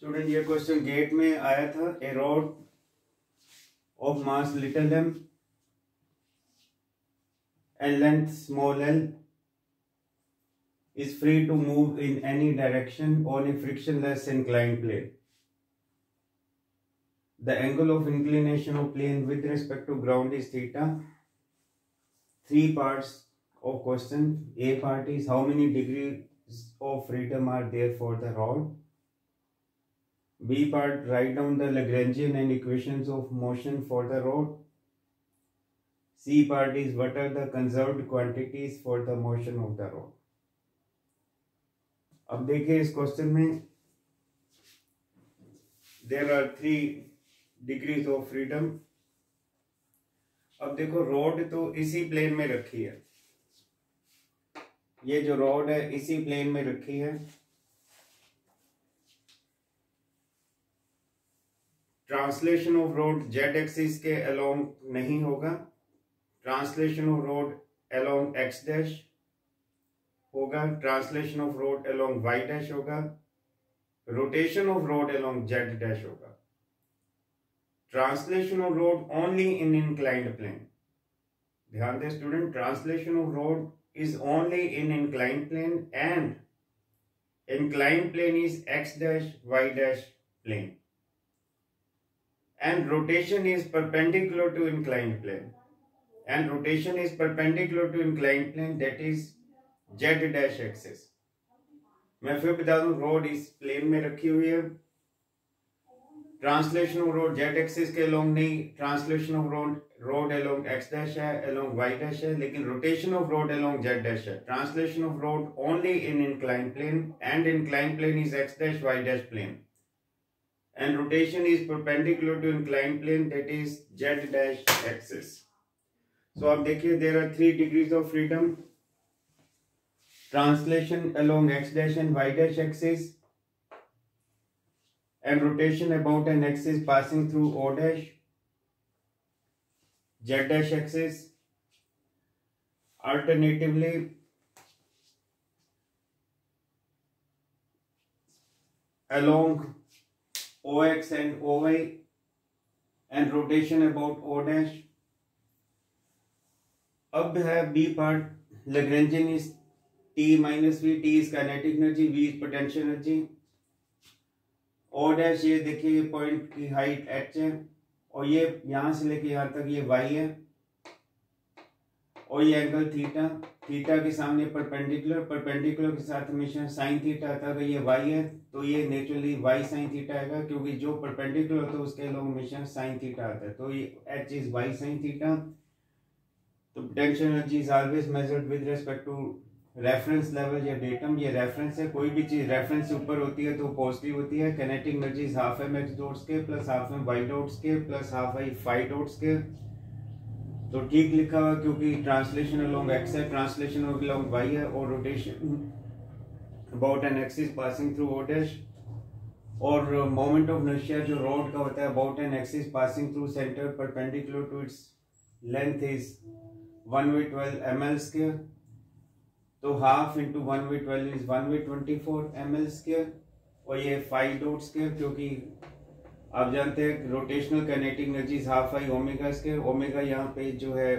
Student ये question gate में आया था। A rod of mass little m and length small l is free to move in any direction on a frictionless inclined plane. The angle of inclination of plane with respect to ground is theta. Three parts of question. A part is how many degrees of freedom are there for the rod. B part, write down the Lagrangian and equations of motion for the rod. C part is what are the conserved quantities for the motion of the rod. अब देखिए इस question में there are 3 degrees of freedom. अब देखो rod तो इसी plane में रखी है, ये जो रॉड है इसी प्लेन में रखी है। Translation of rod Z axis के अलोंग नहीं होगा, translation of rod along X dash होगा, translation of rod along Y dash होगा, rotation of rod along Z dash होगा। Translation of rod only in inclined plane. ध्यान दें student, translation of rod is only in inclined plane and inclined plane is X dash Y dash plane and rotation is perpendicular to inclined plane and rotation is perpendicular to inclined plane, that is z dash axis। मैं फिर बता दूं, road इस plane में रखी हुई है, translation of rod Z axis के अलोंग नहीं, translation of rod along X dash है, अलोंग वाई डैश है, लेकिन rotation of rod along Z dash है। Translation of rod only in inclined plane and inclined plane is X dash Y dash plane and rotation is perpendicular to inclined plane, that is z dash axis। So अब देखिए there are 3 degrees of freedom, translation along x dash and y dash axis and rotation about an axis passing through o dash z dash axis। Alternatively along OX and OY and rotation about O dash। अब है B part, Lagrangian is T minus V, T is kinetic energy, V is potential energy। O dash ये देखिए point की height H है और ये यहां से लेके यहां तक ये Y है और ये एंगल थीटा, थीटा के सामने परपेंडिकुलर, परपेंडिकुलर के साथ हमेशा साइन थीटा आता है। अगर ये वाई है तो ये नेचुरली वाई साइन थीटा आएगा, क्योंकि जो परपेंडिकुलर होता है उसके अलोंग हमेशा साइन थीटा आता है, तो ये H is Y sine theta. तो potential energy is always measured with respect to reference level या डेटम। ये रेफरेंस है, कोई भी चीज रेफरेंस से ऊपर होती है तो पॉजिटिव होती है। Kinetic energy is half M X dots के plus half M Y dots के plus half I phi dots के। तो ठीक लिखा हुआ क्योंकि ट्रांसलेशन अलोंग एक्स है, ट्रांसलेशन अलोंग वाई है और rotation about an axis passing through O dash. और मोमेंट ऑफ इनर्शिया जो रोड का होता है about an axis passing through centre perpendicular to its length is 1/12 ml square. तो half into 1/12 is 1/24 ml square और ये 5 डॉट स्क्वायर, क्योंकि आप जानते हैं rotational kinetic energy half I omega square. Omega यहाँ पे जो है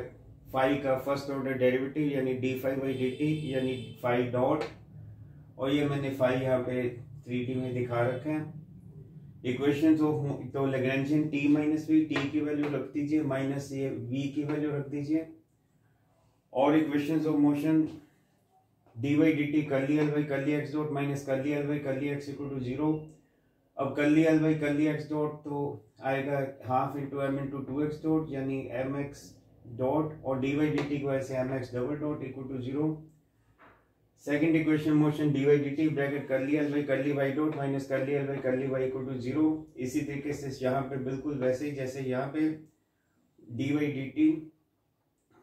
फाई का फर्स्ट ऑर्डर डेरिवेटिव यानी d5/dt यानी फाई डॉट, और ये मैंने फाई यहाँ पे 3D में दिखा रखा है। इक्वेशंस ऑफ तो Lagrangian t minus v, t की वैल्यू रख दीजिए माइनस ये v की वैल्यू रख दीजिए, और equations of motion dy/dt curly L by curly x dot minus curly L by curly x equal to 0। अब curly L by curly x dot तो आएगा half into m into 2x dot यानी m x dot, और dy/dt की वजह से m x double dot equal to 0। Second equation motion dy/dt bracket curly L by curly y dot minus curly L by curly Y equal to 0। इसी तरीके से यहाँ पे बिल्कुल वैसे ही जैसे यहाँ पे dy/dt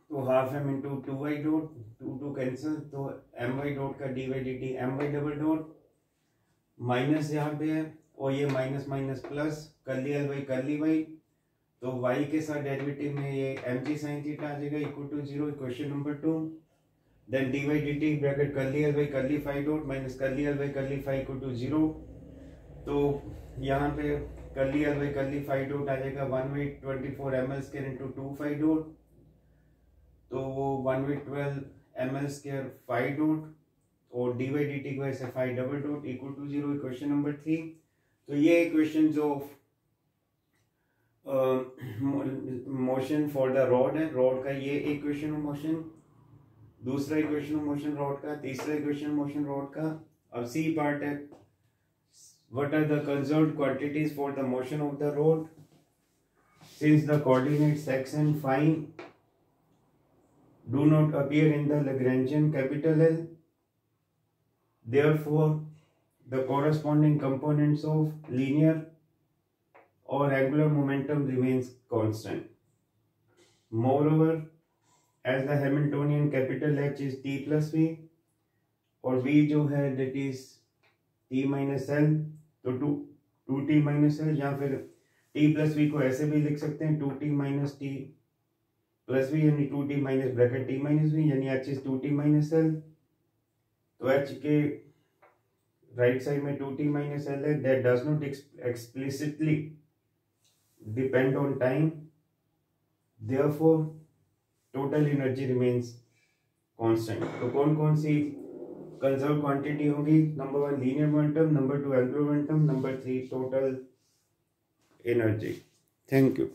तो half m into 2y dot, 2 cancel, तो एम वाई डॉट का dy/dt m y double dot minus यहाँ पे है और ये minus minus plus curly L by curly y, तो y के साथ डेरिवेटिव में ये mg sin थीटा आ जाएगा equal to 0। Equation number 2 then dy/dt bracket curly L by curly phi dot minus curly L by curly phi equal to 0। तो यहाँ पे curly L by curly phi dot आ जाएगा 1/24 ml square into 2 phi dot, तो वो 1/12 ml square phi dot और D by D T को ऐसे phi double dot equal to 0, equation number 3। तो ये इक्वेशन जो मोशन फॉर द रॉड है, रॉड का ये इक्वेशन ऑफ मोशन, दूसरा इक्वेशन ऑफ मोशन रॉड का, तीसरा इक्वेशन मोशन रॉड का। अब सी पार्ट है, what are the conserved quantities for the motion of the rod since the coordinates x and phi do not appear in the Lagrangian capital L, therefore the corresponding components of linear or angular momentum remains constant. Moreover, as the Hamiltonian capital H is t plus v और v जो है that is t minus l, तो 2t minus L, या फिर t plus we को ऐसे भी लिख सकते हैं 2t minus T plus v, यानी 2t minus bracket t minus v, यानी h is 2t minus L. तो h के राइट साइड में 2t माइनस एल है, that does not explicitly depend on time, therefore total energy remains constant. तो कौन कौन सी कंजर्व क्वांटिटी होगी? Number 1 linear momentum, number 2 angular momentum, number 3 total energy. Thank you.